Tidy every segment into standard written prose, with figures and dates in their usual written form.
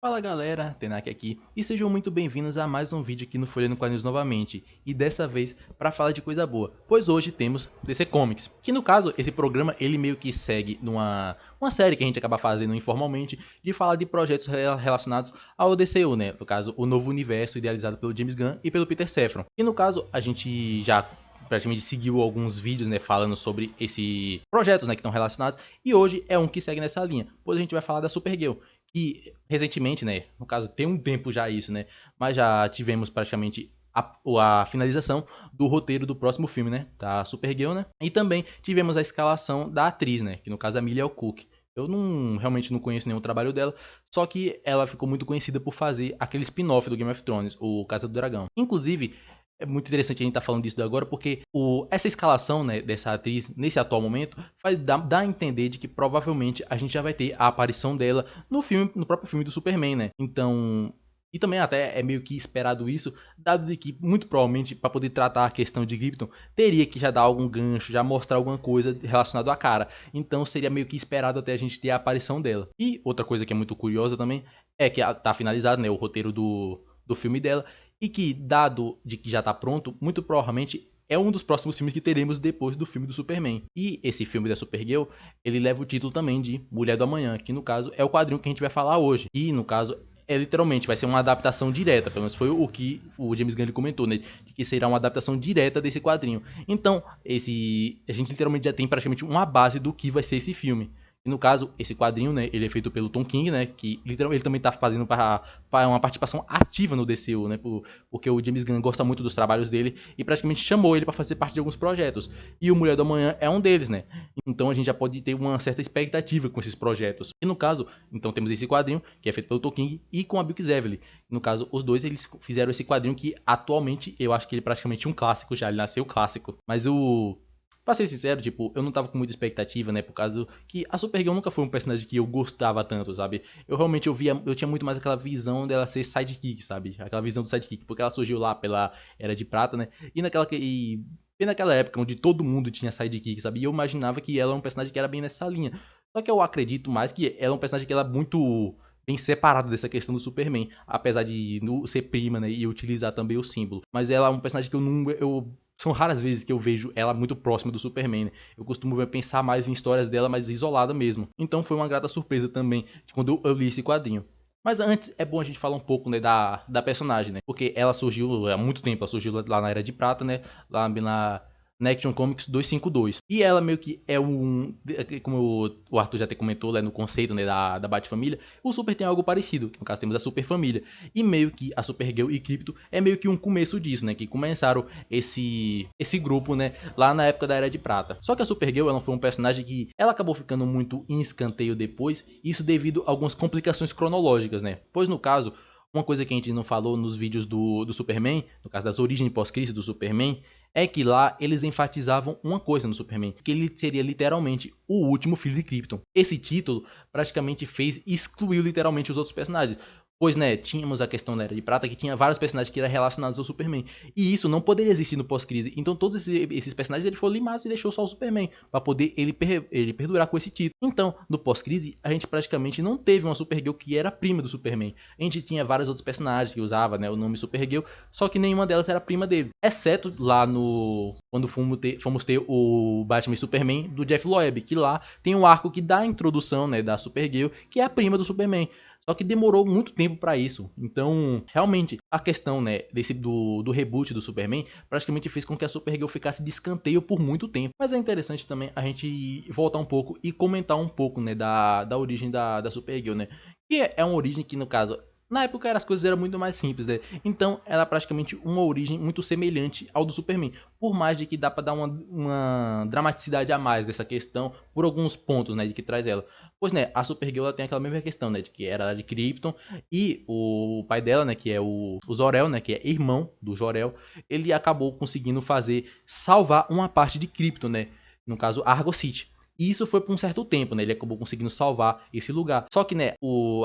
Fala galera, Tenak aqui e sejam muito bem-vindos a mais um vídeo aqui no Folha no Quadrinhos novamente e dessa vez para falar de coisa boa, pois hoje temos DC Comics, que no caso esse programa ele meio que segue uma série que a gente acaba fazendo informalmente de falar de projetos relacionados ao DCU, né, no caso o novo universo idealizado pelo James Gunn e pelo Peter Safran. E no caso a gente já praticamente seguiu alguns vídeos, né, falando sobre esses projetos, né, que estão relacionados, e hoje é um que segue nessa linha, pois a gente vai falar da Supergirl, que recentemente, né, no caso tem um tempo já isso, né, mas já tivemos praticamente a finalização do roteiro do próximo filme, né, da Supergirl, né, e também tivemos a escalação da atriz, né, que no caso é a Emilia Cook. Eu realmente não conheço nenhum trabalho dela, só que ela ficou muito conhecida por fazer aquele spin-off do Game of Thrones, o Casa do Dragão. Inclusive, é muito interessante a gente estar falando disso agora, porque essa escalação, né, dessa atriz nesse atual momento dá a entender de que provavelmente a gente já vai ter a aparição dela no próprio filme do Superman, né? Então, e também até é meio que esperado isso, dado de que muito provavelmente para poder tratar a questão de Krypton, teria que já dar algum gancho, já mostrar alguma coisa relacionada à cara. Então seria meio que esperado até a gente ter a aparição dela. E outra coisa que é muito curiosa também é que tá finalizado, né, o roteiro do filme dela e que, dado de que já tá pronto, muito provavelmente é um dos próximos filmes que teremos depois do filme do Superman. E esse filme da Supergirl, ele leva o título também de Mulher do Amanhã, que no caso é o quadrinho que a gente vai falar hoje. E no caso é literalmente, vai ser uma adaptação direta, pelo menos foi o que o James Gunn comentou, né, de que será uma adaptação direta desse quadrinho. Então, a gente literalmente já tem praticamente uma base do que vai ser esse filme. E no caso, esse quadrinho, né, ele é feito pelo Tom King, né, que literalmente ele também tá fazendo para uma participação ativa no DCU, né, porque o James Gunn gosta muito dos trabalhos dele e praticamente chamou ele para fazer parte de alguns projetos. E o Mulher do Amanhã é um deles, né? Então a gente já pode ter uma certa expectativa com esses projetos. E no caso, então temos esse quadrinho que é feito pelo Tom King e com a Bill Zevely. No caso, os dois eles fizeram esse quadrinho que atualmente eu acho que ele é praticamente um clássico já, ele nasceu clássico. Mas pra ser sincero, tipo, eu não tava com muita expectativa, né? Por causa que a Supergirl nunca foi um personagem que eu gostava tanto, sabe? Eu tinha muito mais aquela visão dela ser sidekick, sabe? Aquela visão do sidekick, porque ela surgiu lá pela Era de Prata, né? E naquela época onde todo mundo tinha sidekick, sabe? E eu imaginava que ela é um personagem que era bem nessa linha. Só que eu acredito mais que ela é um personagem que ela é muito bem separada dessa questão do Superman, apesar de ser prima, né, e utilizar também o símbolo. Mas ela é um personagem que são raras vezes que eu vejo ela muito próxima do Superman, né? Eu costumo pensar mais em histórias dela mais isolada mesmo. Então foi uma grata surpresa também quando eu li esse quadrinho. Mas antes é bom a gente falar um pouco, né, da personagem, né? Porque ela surgiu há muito tempo, ela surgiu lá na Era de Prata, né? Lá na Action Comics 252. E ela meio que é como o Arthur já até comentou, né, no conceito, né, da Bat-família, o Super tem algo parecido, que no caso temos a Super Família. E meio que a Supergirl e Krypto é meio que um começo disso, né, que começaram esse grupo, né, lá na época da Era de Prata. Só que a Supergirl, ela foi um personagem que ela acabou ficando muito em escanteio depois, isso devido a algumas complicações cronológicas, né? Pois no caso, uma coisa que a gente não falou nos vídeos do Superman, no caso das origens pós-crise do Superman, é que lá eles enfatizavam uma coisa no Superman, que ele seria literalmente o último filho de Krypton. Esse título praticamente excluiu literalmente os outros personagens. Pois, né, tínhamos a questão da Era de Prata, que tinha vários personagens que eram relacionados ao Superman. E isso não poderia existir no pós-crise. Então todos esses personagens ele foram limados e deixou só o Superman, para poder ele perdurar com esse título. Então, no pós-crise, a gente praticamente não teve uma Supergirl que era prima do Superman. A gente tinha vários outros personagens que usava, né, o nome Supergirl, só que nenhuma delas era prima dele. Exceto lá quando fomos ter o Batman e Superman do Jeff Loeb, que lá tem um arco que dá a introdução, né, da Supergirl, que é a prima do Superman. Só que demorou muito tempo pra isso. Então, realmente, a questão, né, do reboot do Superman praticamente fez com que a Supergirl ficasse de escanteio por muito tempo. Mas é interessante também a gente voltar um pouco e comentar um pouco, né, da origem da Supergirl, né? Que é uma origem que, no caso, na época as coisas eram muito mais simples, né? Então, ela é praticamente uma origem muito semelhante ao do Superman. Por mais de que dá pra dar uma dramaticidade a mais dessa questão por alguns pontos, né, de que traz ela. Pois, né, a Supergirl ela tem aquela mesma questão, né, de que era de Krypton e o pai dela, né, que é o Zor-El, né, que é irmão do Jor-El, ele acabou conseguindo salvar uma parte de Krypton, né, no caso Argo City. E isso foi por um certo tempo, né? Ele acabou conseguindo salvar esse lugar. Só que, né,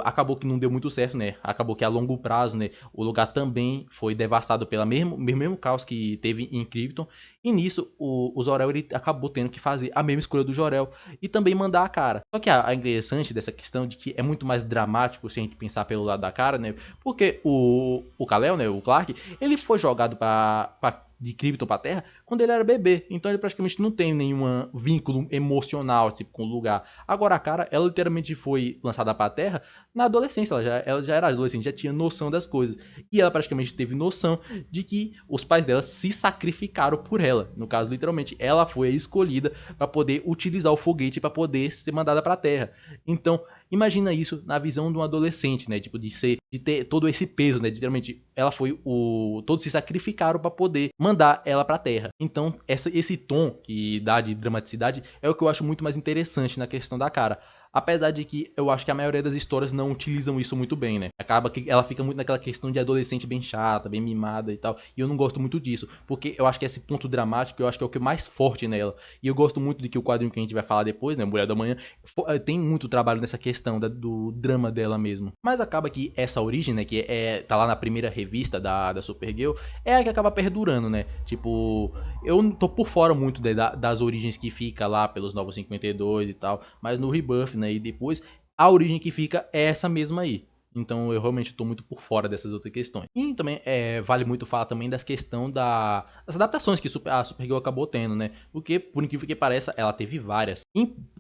acabou que não deu muito certo, né? Acabou que a longo prazo, né, o lugar também foi devastado pelo mesmo caos que teve em Krypton. E nisso, o Zor-El ele acabou tendo que fazer a mesma escolha do Jor-El e também mandar a cara. Só que a interessante dessa questão de que é muito mais dramático se a gente pensar pelo lado da cara, né? Porque o Kal-El, né, o Clark, ele foi jogado de Krypton pra Terra quando ele era bebê. Então ele praticamente não tem nenhum vínculo emocional, tipo, com o lugar. Agora a cara, ela literalmente foi lançada pra Terra na adolescência. Ela já era adolescente, já tinha noção das coisas. E ela praticamente teve noção de que os pais dela se sacrificaram por ela. No caso, literalmente, ela foi a escolhida para poder utilizar o foguete para poder ser mandada pra Terra. Então, imagina isso na visão de um adolescente, né? Tipo, de ter todo esse peso, né? Literalmente, ela foi todos se sacrificaram para poder mandar ela pra Terra. Então, esse tom que dá de dramaticidade é o que eu acho muito mais interessante na questão da cara. Apesar de que eu acho que a maioria das histórias não utilizam isso muito bem, né? Acaba que ela fica muito naquela questão de adolescente bem chata, bem mimada e tal. E eu não gosto muito disso, porque eu acho que esse ponto dramático, eu acho que é o que é mais forte nela. E eu gosto muito de que o quadrinho que a gente vai falar depois, né, Mulher do Amanhã, tem muito trabalho nessa questão do drama dela mesmo. Mas acaba que essa origem, né, que tá lá na primeira revista da Supergirl, é a que acaba perdurando, né? Tipo, eu não tô por fora muito das origens que fica lá pelos Novos 52 e tal, mas no Rebirth, né, e depois, a origem que fica é essa mesma aí. Então eu realmente estou muito por fora dessas outras questões. E também vale muito falar também das questões das adaptações que a Supergirl acabou tendo, né? Porque, por incrível que pareça, ela teve várias.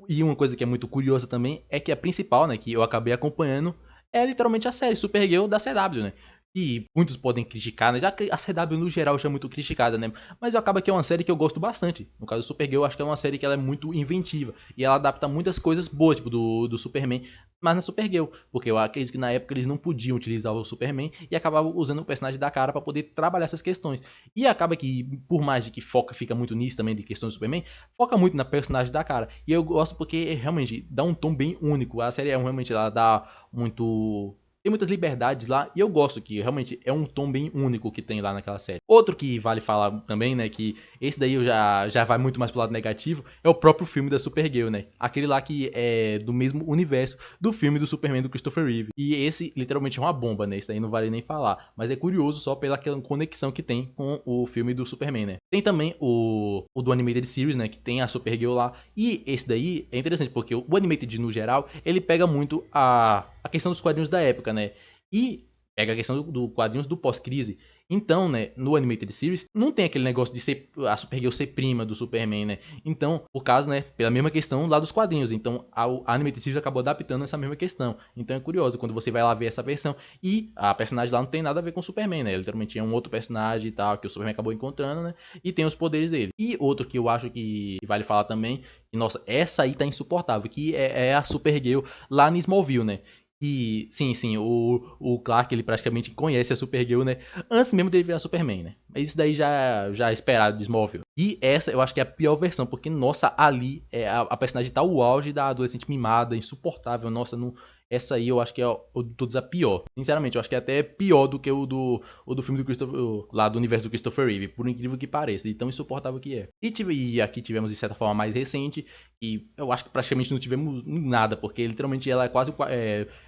E uma coisa que é muito curiosa também é que a principal, né, que eu acabei acompanhando, é literalmente a série Supergirl da CW, né? E muitos podem criticar, né? Já que a CW no geral já é muito criticada, né? Mas acaba que é uma série que eu gosto bastante. No caso do Supergirl, eu acho que é uma série que ela é muito inventiva. E ela adapta muitas coisas boas, tipo do Superman, mas na Supergirl. Porque eu acredito que na época eles não podiam utilizar o Superman e acabavam usando o personagem da cara para poder trabalhar essas questões. E acaba que, por mais de que fica muito nisso também de questões do Superman, foca muito na personagem da cara. E eu gosto porque realmente dá um tom bem único. A série realmente ela dá muito. Tem muitas liberdades lá e eu gosto que realmente é um tom bem único que tem lá naquela série. Outro que vale falar também, né, que esse daí eu já vai muito mais pro lado negativo, é o próprio filme da Supergirl, né? Aquele lá que é do mesmo universo do filme do Superman do Christopher Reeve. E esse literalmente é uma bomba, né? Esse daí não vale nem falar. Mas é curioso só pela conexão que tem com o filme do Superman, né? Tem também o do Animated Series, né? Que tem a Supergirl lá. E esse daí é interessante porque o Animated, no geral, ele pega muito a questão dos quadrinhos da época, né? E pega a questão do quadrinhos do pós-crise. Então, né, no Animated Series, não tem aquele negócio de ser a Supergirl ser prima do Superman, né? Então, por causa, né, pela mesma questão lá dos quadrinhos. Então, a Animated Series acabou adaptando essa mesma questão. Então, é curioso quando você vai lá ver essa versão e a personagem lá não tem nada a ver com o Superman, né? Literalmente é um outro personagem e tal, que o Superman acabou encontrando, né? E tem os poderes dele. E outro que eu acho que vale falar também, e nossa, essa aí tá insuportável, que é a Supergirl lá no Smallville, né? E sim, o Clark ele praticamente conhece a Supergirl, né? Antes mesmo dele virar Superman, né? Mas isso daí já é esperado de Smallville. E essa eu acho que é a pior versão, porque, nossa, ali a personagem tá o auge da adolescente mimada, insuportável. Nossa, não, essa aí eu acho que é o de todos a pior. Sinceramente, eu acho que é até pior do que o do filme do Christopher, lá do universo do Christopher Reeve, por incrível que pareça, de tão insuportável que é. E aqui tivemos, de certa forma, mais recente, e eu acho que praticamente não tivemos nada, porque literalmente ela é quase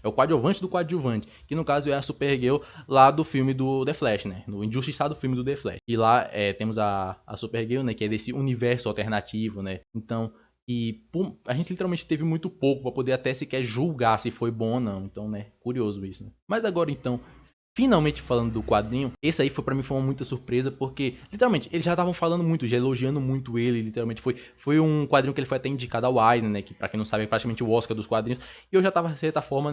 o coadjuvante do coadjuvante, que no caso é a Supergirl lá do filme do The Flash, né? No injustiçado filme do The Flash. E lá temos a Supergirl, né? Que é desse universo alternativo, né? Então, a gente literalmente teve muito pouco para poder até sequer julgar se foi bom ou não. Então, né? Curioso isso, né? Mas agora, então, finalmente falando do quadrinho, esse aí pra mim foi uma muita surpresa, porque, literalmente, eles já estavam falando muito, já elogiando muito ele, literalmente, foi um quadrinho que ele foi até indicado ao Eisner, né, que pra quem não sabe é praticamente o Oscar dos quadrinhos, e eu já tava, de certa forma,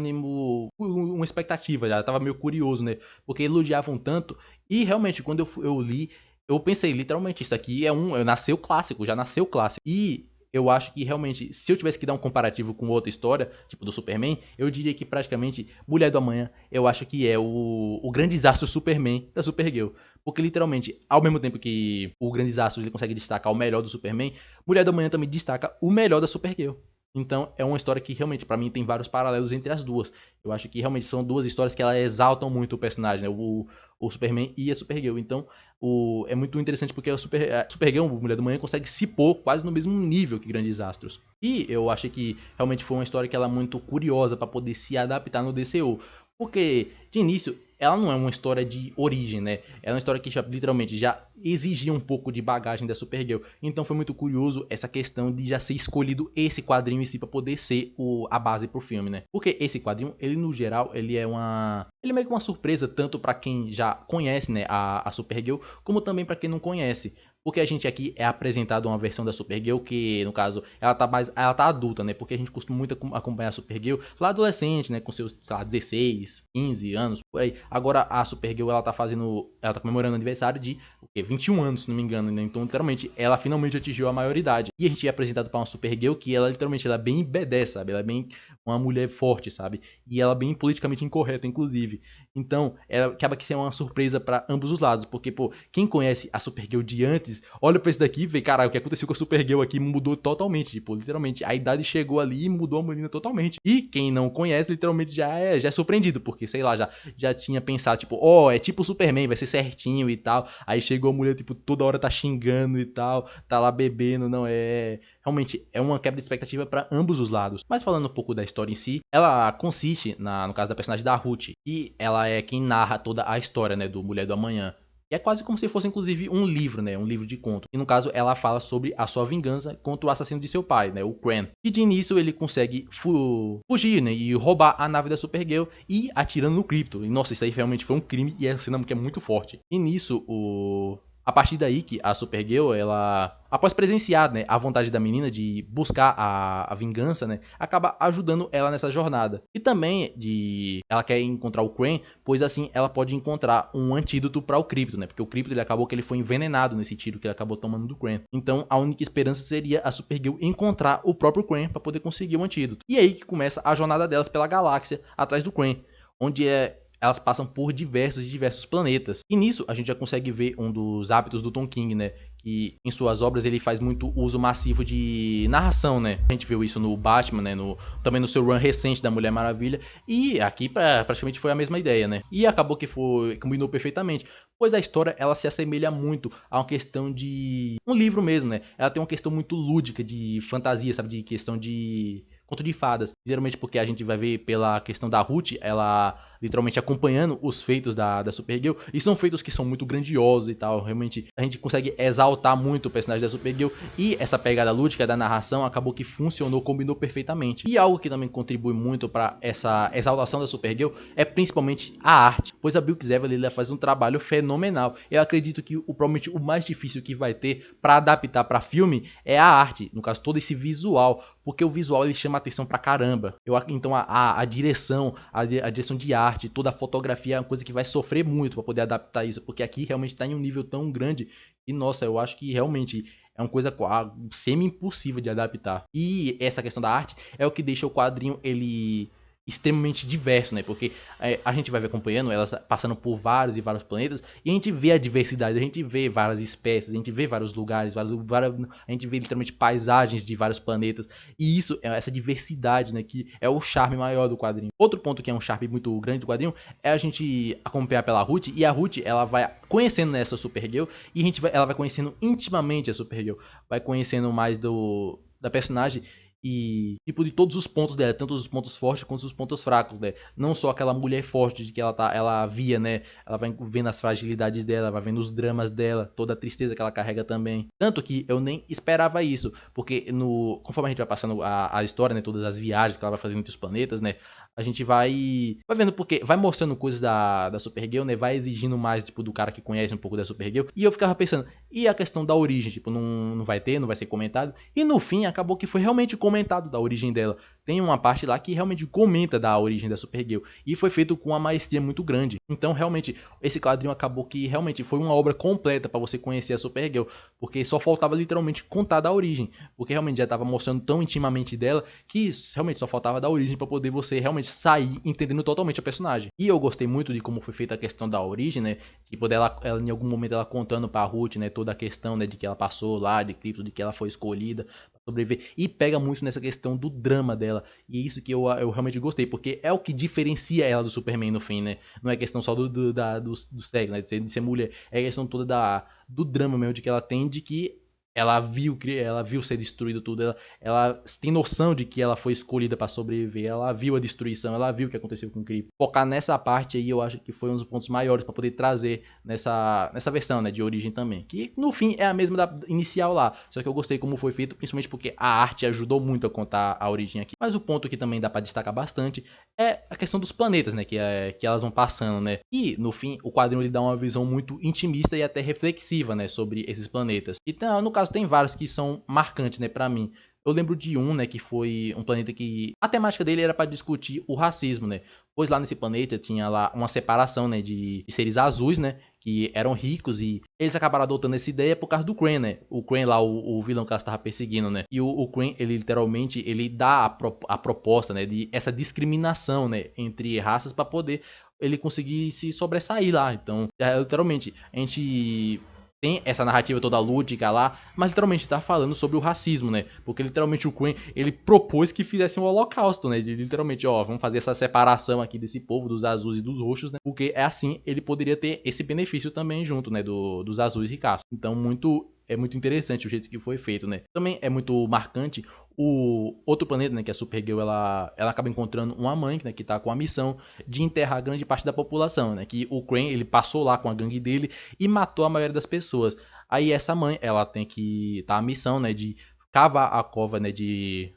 uma expectativa, já tava meio curioso, né, porque elogiavam tanto, e realmente, quando eu li, eu pensei, literalmente, isso aqui nasceu clássico, já nasceu clássico, e eu acho que realmente, se eu tivesse que dar um comparativo com outra história, tipo do Superman, eu diria que praticamente Mulher do Amanhã, eu acho que é o grande desastre Superman da Supergirl. Porque literalmente, ao mesmo tempo que o grande desastre ele consegue destacar o melhor do Superman, Mulher do Amanhã também destaca o melhor da Supergirl. Então é uma história que realmente, pra mim, tem vários paralelos entre as duas. Eu acho que realmente são duas histórias que elas exaltam muito o personagem, né? O Superman e a Supergirl. Então é muito interessante porque a Supergirl, Mulher do Manhã, consegue se pôr quase no mesmo nível que Grandes Astros. E eu achei que realmente foi uma história que ela é muito curiosa pra poder se adaptar no DCU. Porque, de início, ela não é uma história de origem, né? É uma história que literalmente já exigia um pouco de bagagem da Supergirl. Então foi muito curioso essa questão de já ser escolhido esse quadrinho em si para poder ser a base pro filme, né? Porque esse quadrinho, ele no geral, ele é meio que uma surpresa tanto para quem já conhece, né, a Supergirl, como também para quem não conhece. Porque a gente aqui é apresentado uma versão da Supergirl que, no caso, ela tá adulta, né? Porque a gente costuma muito acompanhar a Supergirl lá adolescente, né? Com seus, sei lá, 16, 15 anos, por aí. Agora a Supergirl, ela tá comemorando o aniversário de, 21 anos, se não me engano, né? Então, literalmente, ela finalmente atingiu a maioridade. E a gente é apresentado pra uma Supergirl que ela, literalmente, ela é bem B10, sabe? Ela é bem uma mulher forte, sabe? E ela é bem politicamente incorreta, inclusive. Então, ela acaba que ser uma surpresa pra ambos os lados, porque, pô, quem conhece a Supergirl de antes, olha pra esse daqui e vê, caralho, o que aconteceu com a Supergirl aqui mudou totalmente, tipo, literalmente, a idade chegou ali e mudou a menina totalmente. E quem não conhece, literalmente, já é surpreendido, porque, sei lá, já tinha pensado, tipo, é tipo o Superman, vai ser certinho e tal. Aí chegou a mulher, tipo, toda hora tá xingando e tal, tá lá bebendo, não, realmente, é uma quebra de expectativa pra ambos os lados. Mas falando um pouco da história em si, ela consiste, no caso da personagem da Ruth, e ela é quem narra toda a história, né, do Mulher do Amanhã. E é quase como se fosse, inclusive, um livro, né? Um livro de conto. E no caso, ela fala sobre a sua vingança contra o assassino de seu pai, né? O Cran. E de início ele consegue fugir, né? E roubar a nave da Supergirl e atirando no Krypto. E nossa, isso aí realmente foi um crime e é uma cena que é muito forte. E nisso, a partir daí que a Supergirl, ela, após presenciar, né, a vontade da menina de buscar a vingança, né, acaba ajudando ela nessa jornada. E também ela quer encontrar o Cran, pois assim ela pode encontrar um antídoto para o Krypto, né, porque o Krypto ele acabou que ele foi envenenado nesse tiro que ele acabou tomando do Cran. Então a única esperança seria a Supergirl encontrar o próprio Cran para poder conseguir o antídoto. E aí que começa a jornada delas pela galáxia atrás do Cran, onde elas passam por diversos planetas. E nisso a gente já consegue ver um dos hábitos do Tom King, né? Que em suas obras ele faz muito uso massivo de narração, né? A gente viu isso no Batman, né? Também no seu run recente da Mulher Maravilha. E aqui praticamente foi a mesma ideia, né? E acabou que combinou perfeitamente. Pois a história ela se assemelha muito a uma questão de um livro mesmo, né? Ela tem uma questão muito lúdica de fantasia, sabe? De questão de conto de fadas. Geralmente porque a gente vai ver pela questão da Ruth, ela literalmente acompanhando os feitos da Supergirl, e são feitos que são muito grandiosos e tal, realmente a gente consegue exaltar muito o personagem da Supergirl, e essa pegada lúdica da narração acabou que funcionou, combinou perfeitamente. E algo que também contribui muito para essa exaltação da Supergirl é principalmente a arte, pois a Bilk Zevel faz um trabalho fenomenal. Eu acredito que provavelmente o mais difícil que vai ter para adaptar para filme é a arte, no caso todo esse visual, porque o visual ele chama atenção pra caramba. Então a direção, a direção de arte, toda a fotografia é uma coisa que vai sofrer muito para poder adaptar isso, porque aqui realmente tá em um nível tão grande e nossa, eu acho que realmente é uma coisa semi-impossível de adaptar. E essa questão da arte é o que deixa o quadrinho ele extremamente diverso, né? Porque a gente vai ver acompanhando elas passando por vários e vários planetas e a gente vê a diversidade, a gente vê várias espécies, a gente vê vários lugares, a gente vê literalmente paisagens de vários planetas e isso, essa diversidade, né? Que é o charme maior do quadrinho. Outro ponto que é um charme muito grande do quadrinho é a gente acompanhar pela Ruth e a Ruth, ela vai conhecendo essa Supergirl e ela vai conhecendo intimamente a Supergirl, vai conhecendo mais da personagem e, tipo, de todos os pontos dela, tanto os pontos fortes quanto os pontos fracos, né? Não só aquela mulher forte de que ela via, né? Ela vai vendo as fragilidades dela, vai vendo os dramas dela, toda a tristeza que ela carrega também. Tanto que eu nem esperava isso, porque conforme a gente vai passando a história, né? Todas as viagens que ela vai fazendo entre os planetas, né? A gente vai vendo porque vai mostrando coisas da Supergirl, né? Vai exigindo mais, tipo, do cara que conhece um pouco da Supergirl. E eu ficava pensando, e a questão da origem? Tipo, não vai ser comentado. E no fim, acabou que foi realmente comentado da origem dela. tem uma parte lá que realmente comenta da origem da Supergirl. E foi feito com uma maestria muito grande. Então, realmente, esse quadrinho acabou que realmente foi uma obra completa para você conhecer a Supergirl. Porque só faltava literalmente contar da origem. Porque realmente já estava mostrando tão intimamente dela que realmente só faltava da origem para poder você realmente sair entendendo totalmente a personagem. E eu gostei muito de como foi feita a questão da origem, né? Tipo, dela, ela, em algum momento ela contando pra Ruth, né? Toda a questão, né? De que ela passou lá, de Krypton, de que ela foi escolhida pra sobreviver. E pega muito nessa questão do drama dela. E é isso que eu realmente gostei, porque é o que diferencia ela do Superman no fim, né? Não é questão só do sexo, né? De ser mulher. É a questão toda do drama mesmo de que ela tem, de que ela viu ser destruído tudo, ela tem noção de que ela foi escolhida para sobreviver, ela viu a destruição, ela viu o que aconteceu com o Krypton. Focar nessa parte aí eu acho que foi um dos pontos maiores para poder trazer nessa versão, né, de origem também, que no fim é a mesma da inicial lá, só que eu gostei como foi feito, principalmente porque a arte ajudou muito a contar a origem aqui. Mas o ponto que também dá para destacar bastante é a questão dos planetas, né, que elas vão passando, né, e no fim o quadrinho ele dá uma visão muito intimista e até reflexiva, né, sobre esses planetas. Então, no caso, tem vários que são marcantes, né, pra mim. Eu lembro de um, né, que foi um planeta que a temática dele era para discutir o racismo, né? Pois lá nesse planeta tinha lá uma separação, né, de seres azuis, né, que eram ricos e eles acabaram adotando essa ideia por causa do Crane, né? O Crane lá, o vilão que ela estava perseguindo, né? E o Crane, ele literalmente, ele dá a proposta, né, de essa discriminação, né, entre raças para poder ele conseguir se sobressair lá. Então, literalmente, a gente tem essa narrativa toda lúdica lá, mas literalmente tá falando sobre o racismo, né? Porque literalmente o Crane, ele propôs que fizesse um holocausto, né? De literalmente, ó, vamos fazer essa separação aqui desse povo, dos azuis e dos roxos, né? Porque é assim, ele poderia ter esse benefício também junto, né? Dos azuis ricaços. Então, é muito interessante o jeito que foi feito, né? Também é muito marcante o outro planeta, né, que é a Supergirl, ela acaba encontrando uma mãe, né, que tá com a missão de enterrar grande parte da população, né, que o Crane, ele passou lá com a gangue dele e matou a maioria das pessoas. Aí essa mãe, ela tem que tá a missão, né, de cavar a cova, né,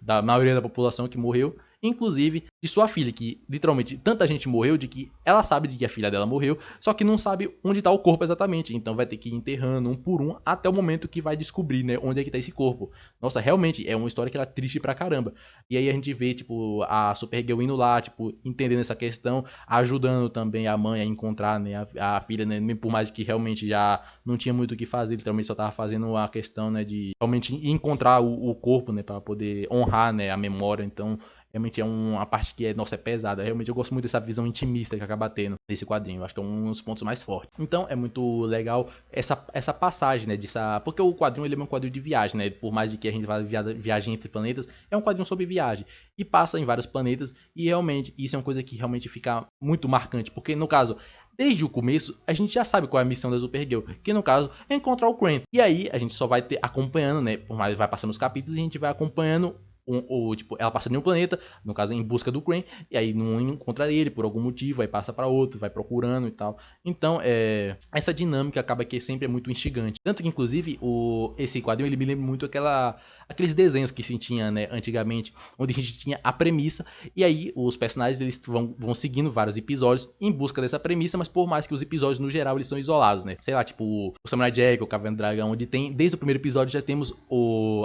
da maioria da população que morreu, inclusive de sua filha, que literalmente tanta gente morreu de que ela sabe de que a filha dela morreu, só que não sabe onde tá o corpo exatamente, então vai ter que ir enterrando um por um até o momento que vai descobrir, né, onde é que tá esse corpo. Nossa, realmente é uma história que ela é triste pra caramba. E aí a gente vê, tipo, a Supergirl indo lá, tipo, entendendo essa questão, ajudando também a mãe a encontrar, né, a filha, né, por mais que realmente já não tinha muito o que fazer, literalmente só tava fazendo a questão, né, de realmente encontrar o corpo, né, para poder honrar, né, a memória. Então realmente é uma parte que nossa, é pesada. Realmente eu gosto muito dessa visão intimista que acaba tendo nesse quadrinho. Eu acho que é um dos pontos mais fortes. Então é muito legal essa passagem, né? Porque o quadrinho ele é um quadrinho de viagem, né? Por mais de que a gente vá viagem entre planetas, é um quadrinho sobre viagem. E passa em vários planetas. E realmente, isso é uma coisa que realmente fica muito marcante. Porque no caso, desde o começo, a gente já sabe qual é a missão da Supergirl, que no caso é encontrar o Crane. E aí, a gente só vai ter acompanhando, né? Por mais vai passando os capítulos, e a gente vai acompanhando tipo, ela passa de um planeta, no caso em busca do Crane, e aí não encontra ele por algum motivo, aí passa para outro, vai procurando e tal. Então, essa dinâmica acaba que sempre é muito instigante. Tanto que, inclusive, esse quadrinho ele me lembra muito aqueles desenhos que se tinha, né, antigamente, onde a gente tinha a premissa, e aí os personagens eles vão seguindo vários episódios em busca dessa premissa, mas por mais que os episódios no geral eles são isolados, né? Sei lá, tipo o Samurai Jack, o Caverna do Dragão, onde tem, desde o primeiro episódio já temos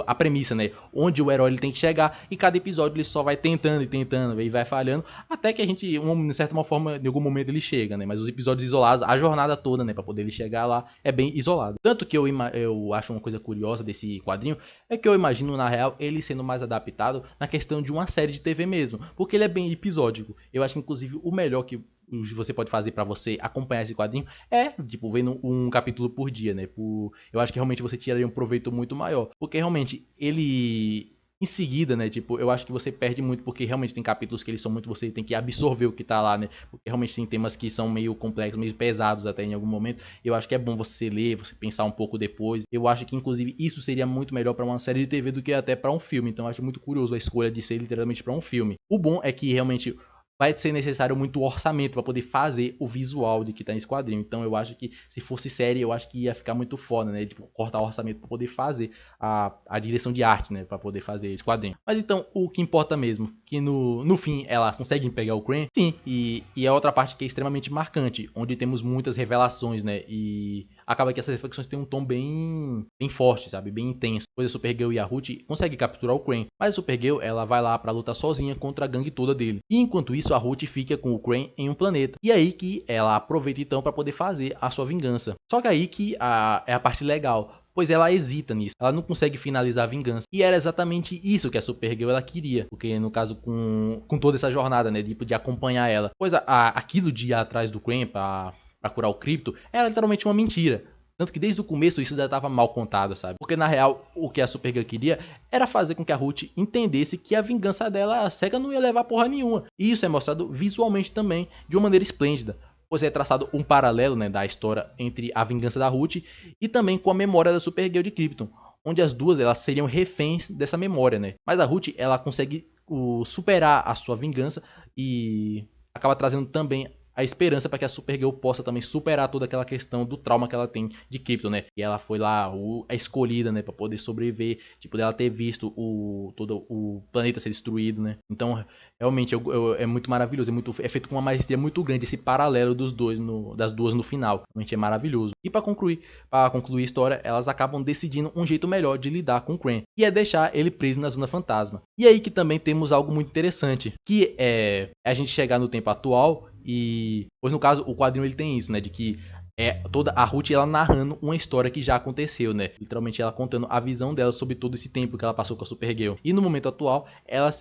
a premissa, né? Onde o herói ele tem que chegar, e cada episódio ele só vai tentando e tentando, e vai falhando, até que a gente, de certa forma, em algum momento ele chega, né? Mas os episódios isolados, a jornada toda, né, pra poder ele chegar lá, é bem isolado. Tanto que eu acho uma coisa curiosa desse quadrinho, é que eu imagino, na real, ele sendo mais adaptado na questão de uma série de TV mesmo, porque ele é bem episódico. Eu acho que, inclusive, o melhor que você pode fazer pra você acompanhar esse quadrinho é, tipo, vendo um capítulo por dia, né? Eu acho que realmente você tiraria um proveito muito maior, porque realmente ele em seguida, né, tipo, eu acho que você perde muito porque realmente tem capítulos que eles são muito, você tem que absorver o que tá lá, né, porque realmente tem temas que são meio complexos, meio pesados até em algum momento. Eu acho que é bom você ler, você pensar um pouco depois. Eu acho que inclusive isso seria muito melhor pra uma série de TV do que até pra um filme, então eu acho muito curioso a escolha de ser literalmente pra um filme. O bom é que realmente vai ser necessário muito orçamento para poder fazer o visual de que tá nesse quadrinho. Então eu acho que se fosse série, eu acho que ia ficar muito foda, né? Tipo, cortar o orçamento para poder fazer a direção de arte, né? Para poder fazer esse quadrinho. Mas então, o que importa mesmo, que no fim elas conseguem pegar o Crane. Sim, e é outra parte que é extremamente marcante, onde temos muitas revelações, né? E acaba que essas reflexões têm um tom bem forte, sabe? Bem intenso. Pois a Supergirl e a Ruth conseguem capturar o Crane, mas a Supergirl, ela vai lá pra lutar sozinha contra a gangue toda dele. E enquanto isso, a Ruth fica com o Crane em um planeta. E aí que ela aproveita então pra poder fazer a sua vingança. Só que aí que é a parte legal, pois ela hesita nisso, ela não consegue finalizar a vingança. E era exatamente isso que a Supergirl ela queria, porque no caso com toda essa jornada, né, de acompanhar ela, pois aquilo de ir atrás do Crane pra curar o Krypto era literalmente uma mentira. Tanto que desde o começo isso já estava mal contado, sabe? Porque na real o que a Supergirl queria era fazer com que a Ruth entendesse que a vingança dela cega não ia levar porra nenhuma. E isso é mostrado visualmente também de uma maneira esplêndida, pois é traçado um paralelo, né, da história entre a vingança da Ruth e também com a memória da Supergirl de Krypton, onde as duas elas seriam reféns dessa memória, né? Mas a Ruth ela consegue superar a sua vingança e acaba trazendo também a esperança para que a Supergirl possa também superar toda aquela questão do trauma que ela tem de Krypton, né? E ela foi lá a escolhida, né, para poder sobreviver, tipo dela ter visto todo o planeta ser destruído, né? Então, realmente é muito maravilhoso, é feito com uma maestria muito grande esse paralelo dos dois das duas no final. Realmente é maravilhoso. E para concluir a história, elas acabam decidindo um jeito melhor de lidar com o Crane, e é deixar ele preso na Zona Fantasma. E aí que também temos algo muito interessante, que é a gente chegar no tempo atual. E, pois no caso, o quadrinho ele tem isso, né, de que toda a Ruth ela narrando uma história que já aconteceu, né? Literalmente ela contando a visão dela sobre todo esse tempo que ela passou com a Supergirl. E no momento atual, ela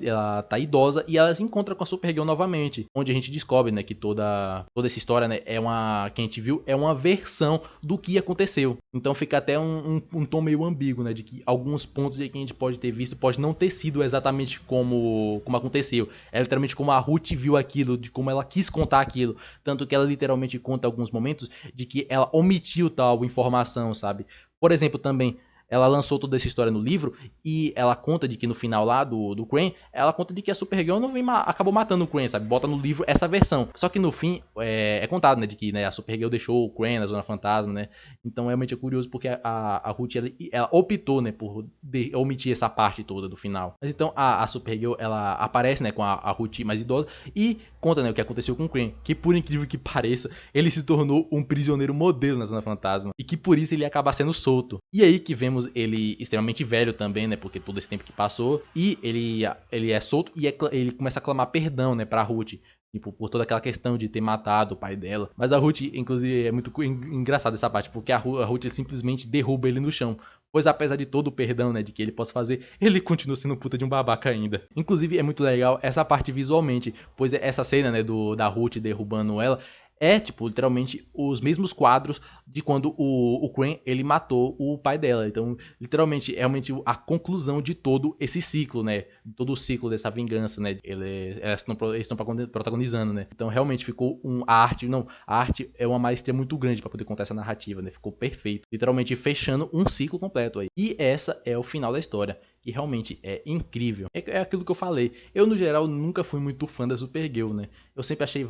tá idosa e ela se encontra com a Supergirl novamente, onde a gente descobre, né, que toda essa história, né, que a gente viu é uma versão do que aconteceu. Então fica até um tom meio ambíguo, né, de que alguns pontos que a gente pode ter visto pode não ter sido exatamente como aconteceu. É literalmente como a Ruth viu aquilo, de como ela quis contar aquilo, tanto que ela literalmente conta alguns momentos de que ela omitiu tal informação, sabe? Por exemplo, também, ela lançou toda essa história no livro e ela conta de que no final lá do Crane, ela conta de que a Supergirl acabou matando o Crane, sabe? Bota no livro essa versão. Só que no fim é contado, né, de que, né, a Supergirl deixou o Crane na Zona Fantasma, né? Então realmente é curioso porque a Ruth, ela optou, né, por omitir essa parte toda do final. Mas então a Supergirl, ela aparece, né, com a Ruth mais idosa e conta, né, o que aconteceu com o Crane, que por incrível que pareça, ele se tornou um prisioneiro modelo na Zona Fantasma e que por isso ele acaba sendo solto. E aí que vemos ele extremamente velho também, né, porque todo esse tempo que passou, e ele é solto e ele começa a clamar perdão, né, pra Ruth, tipo, por toda aquela questão de ter matado o pai dela. Mas a Ruth, inclusive, é muito engraçado essa parte, porque a Ruth simplesmente derruba ele no chão. Pois apesar de todo o perdão, né, de que ele possa fazer, ele continua sendo um puta de um babaca ainda. Inclusive, é muito legal essa parte visualmente, pois essa cena, né, da Ruth derrubando ela, tipo, literalmente os mesmos quadros de quando o Crane, ele matou o pai dela. Então, literalmente, é realmente a conclusão de todo esse ciclo, né? Todo o ciclo dessa vingança, né? Eles estão protagonizando, né? Então, realmente ficou a arte é uma maestria muito grande para poder contar essa narrativa, né? Ficou perfeito. Literalmente fechando um ciclo completo aí. E essa é o final da história, que realmente é incrível. É aquilo que eu falei. Eu, no geral, nunca fui muito fã da Supergirl, né? Eu sempre achei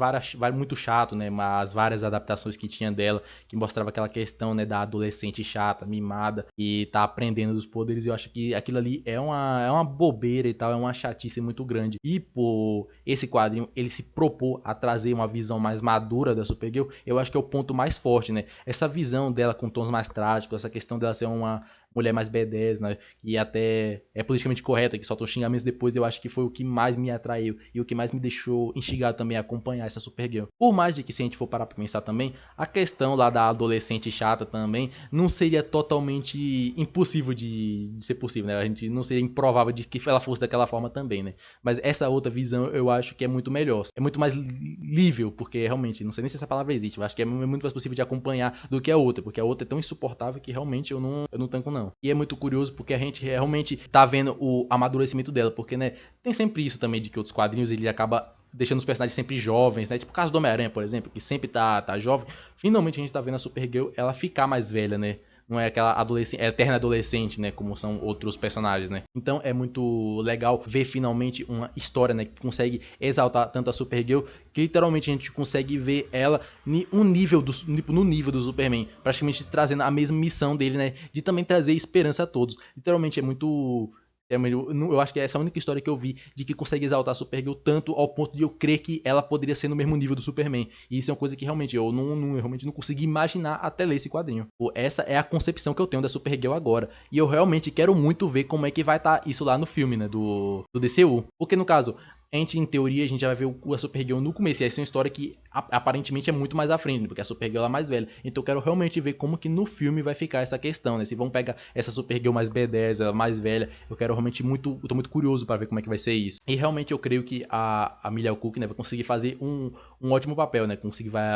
muito chato, né? Mas várias adaptações que tinha dela, que mostrava aquela questão, né, da adolescente chata, mimada, e tá aprendendo dos poderes. Eu acho que aquilo ali é uma bobeira e tal, é uma chatice muito grande. E, pô, esse quadrinho, ele se propôs a trazer uma visão mais madura da Supergirl. Eu acho que é o ponto mais forte, né? Essa visão dela com tons mais trágicos, essa questão dela ser uma mulher mais B10, né, e até é politicamente correta, que soltam xingamentos depois, eu acho que foi o que mais me atraiu e o que mais me deixou instigado também a acompanhar essa Supergirl. Por mais de que, se a gente for parar pra pensar também, a questão lá da adolescente chata também não seria totalmente impossível de ser possível, né? A gente não seria improvável de que ela fosse daquela forma também, né? Mas essa outra visão eu acho que é muito melhor, é muito mais lível, porque realmente, não sei nem se essa palavra existe, eu acho que é muito mais possível de acompanhar do que a outra, porque a outra é tão insuportável que realmente eu não tanco não. E é muito curioso porque a gente realmente tá vendo o amadurecimento dela, porque, né, tem sempre isso também de que outros quadrinhos ele acaba deixando os personagens sempre jovens, né? Tipo o caso do Homem-Aranha, por exemplo, que sempre tá jovem. Finalmente a gente tá vendo a Supergirl ela ficar mais velha, né? Não é aquela eterna adolescente, né? Como são outros personagens, né? Então é muito legal ver finalmente uma história, né? Que consegue exaltar tanto a Supergirl, que literalmente a gente consegue ver ela no nível do Superman, praticamente trazendo a mesma missão dele, né? De também trazer esperança a todos. Literalmente é muito Eu acho que essa é a única história que eu vi de que consegue exaltar a Supergirl tanto ao ponto de eu crer que ela poderia ser no mesmo nível do Superman. E isso é uma coisa que realmente eu realmente não consegui imaginar até ler esse quadrinho. Pô, essa é a concepção que eu tenho da Supergirl agora. E eu realmente quero muito ver como é que vai estar isso lá no filme, né, do DCU. Porque no caso, em teoria, a gente já vai ver a Supergirl no começo. E essa é uma história que aparentemente é muito mais à frente, porque a Supergirl é mais velha. Então eu quero realmente ver como que no filme vai ficar essa questão, né? Se vão pegar essa Supergirl mais B10, ela mais velha. Eu quero realmente eu tô muito curioso para ver como é que vai ser isso. E realmente eu creio que a Emilia Clarke, né, vai conseguir fazer um ótimo papel, né?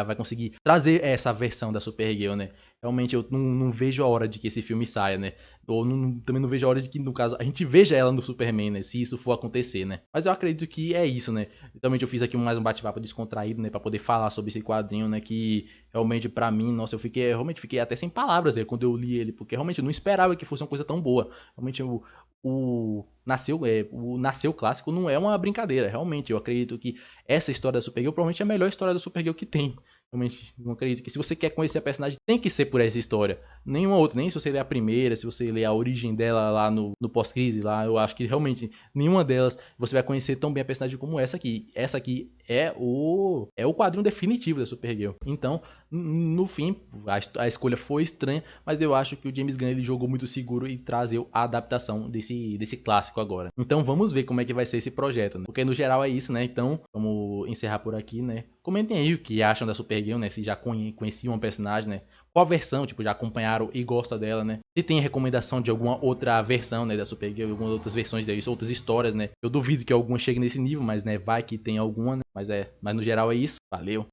Vai conseguir trazer essa versão da Supergirl, né? Realmente eu não vejo a hora de que esse filme saia, né? Ou também não vejo a hora de que, no caso, a gente veja ela no Superman, né? Se isso for acontecer, né? Mas eu acredito que é isso, né? Realmente eu fiz aqui mais um bate-papo descontraído, né? Pra poder falar sobre esse quadrinho, né? Que realmente pra mim, nossa, realmente fiquei até sem palavras, né? Quando eu li ele, porque realmente eu não esperava que fosse uma coisa tão boa. Realmente o Nasceu Clássico não é uma brincadeira. Realmente, eu acredito que essa história da Supergirl provavelmente é a melhor história da Supergirl que tem. Realmente, não acredito que se você quer conhecer a personagem, tem que ser por essa história. Nenhuma outra, nem se você ler a primeira, se você ler a origem dela lá no pós-crise, lá, eu acho que realmente nenhuma delas você vai conhecer tão bem a personagem como essa aqui. Essa aqui é o quadrinho definitivo da Supergirl. Então, no fim, a escolha foi estranha, mas eu acho que o James Gunn ele jogou muito seguro e trazeu a adaptação desse clássico agora. Então vamos ver como é que vai ser esse projeto, né? Porque no geral é isso, né? Então, vamos encerrar por aqui, né? Comentem aí o que acham da Supergirl, né? Se já conheciam a personagem, né? Qual versão, tipo, já acompanharam e gostam dela, né? Se tem recomendação de alguma outra versão, né, da Supergirl, algumas outras versões disso, outras histórias, né? Eu duvido que alguma chegue nesse nível, mas, né, vai que tem alguma, né? Mas no geral é isso. Valeu!